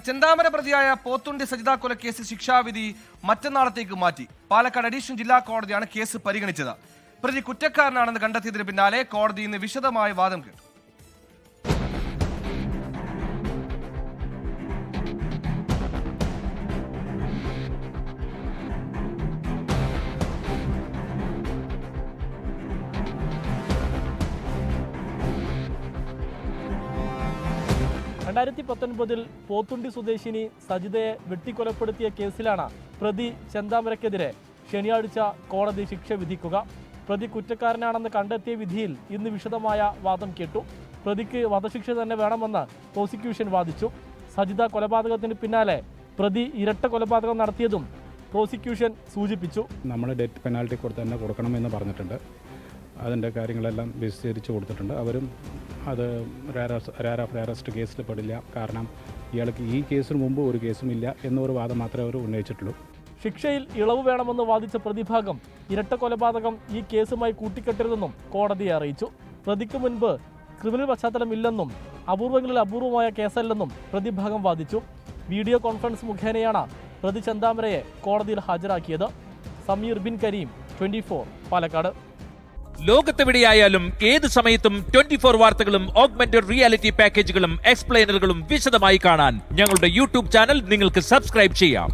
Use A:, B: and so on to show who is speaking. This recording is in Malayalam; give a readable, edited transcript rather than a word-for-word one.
A: ചെന്താമര പ്രതിയായ പോത്തുണ്ടി സജിത കൊലക്കേസ് ശിക്ഷാവിധി മറ്റന്നാളത്തേക്ക് മാറ്റി. പാലക്കാട് അഡീഷണൽ ജില്ലാ കോടതിയാണ് കേസ് പരിഗണിച്ചത്. പ്രതി കുറ്റക്കാരനാണെന്ന് കണ്ടെത്തിയതിന് പിന്നാലെ കോടതി ഇന്ന് വിശദമായ വാദം കേട്ടു.
B: പോത്തുണ്ടി സ്വദേശിനി സജിതയെ വെട്ടിക്കൊലപ്പെടുത്തിയ കേസിലാണ് പ്രതി ചെന്താമരയ്ക്കെതിരെ ശനിയാഴ്ച കോടതി ശിക്ഷ വിധിക്കുക. പ്രതി കുറ്റക്കാരനാണെന്ന് കണ്ടെത്തിയ വിധിയിൽ ഇന്ന് വിശദമായ വാദം കേട്ടു. പ്രതിക്ക് വധശിക്ഷ തന്നെ വേണമെന്ന് പ്രോസിക്യൂഷൻ വാദിച്ചു. സജിത കൊലപാതകത്തിന് പിന്നാലെ പ്രതി ഇരട്ട കൊലപാതകം നടത്തിയതും പ്രോസിക്യൂഷൻ സൂചിപ്പിച്ചു.
C: നമ്മൾ ഡെത്ത് പെനാൽറ്റി തന്നെ കൊടുക്കണമെന്ന് പറഞ്ഞിട്ടുണ്ട്. അതിൻ്റെ കാര്യങ്ങളെല്ലാം വിശദീകരിച്ച് കൊടുത്തിട്ടുണ്ട്. അവരും അത് അറസ്റ്റ് കേസിൽ പെടില്ല, കാരണം ഇയാൾക്ക് ഈ കേസിന് മുമ്പ് ഒരു കേസും ഇല്ല എന്നൊരു വാദം മാത്രമേ അവർ ഉന്നയിച്ചിട്ടുള്ളൂ.
B: ശിക്ഷയിൽ ഇളവ് വേണമെന്ന് വാദിച്ച പ്രതിഭാഗം ഇരട്ട കൊലപാതകം ഈ കേസുമായി കൂട്ടിക്കെട്ടരുതെന്നും കോടതിയെ അറിയിച്ചു. പ്രതിക്ക് മുൻപ് ക്രിമിനൽ പശ്ചാത്തലമില്ലെന്നും അപൂർവങ്ങളിൽ അപൂർവമായ കേസല്ലെന്നും പ്രതിഭാഗം വാദിച്ചു. വീഡിയോ കോൺഫറൻസ് മുഖേനയാണ് പ്രതി ചെന്താമരയെ കോടതിയിൽ ഹാജരാക്കിയത്. സമീർ ബിൻ കരീം, 24 പാലക്കാട്.
D: ലോകത്തെവിടെയായാലും ഏത് സമയത്തും 24 വാർത്തകളും ഓഗ്മെന്റഡ് റിയാലിറ്റി പാക്കേജുകളും എക്സ്പ്ലെയിനറുകളും വിശദമായി കാണാൻ ഞങ്ങളുടെ യൂട്യൂബ് ചാനൽ നിങ്ങൾക്ക് സബ്സ്ക്രൈബ് ചെയ്യാം.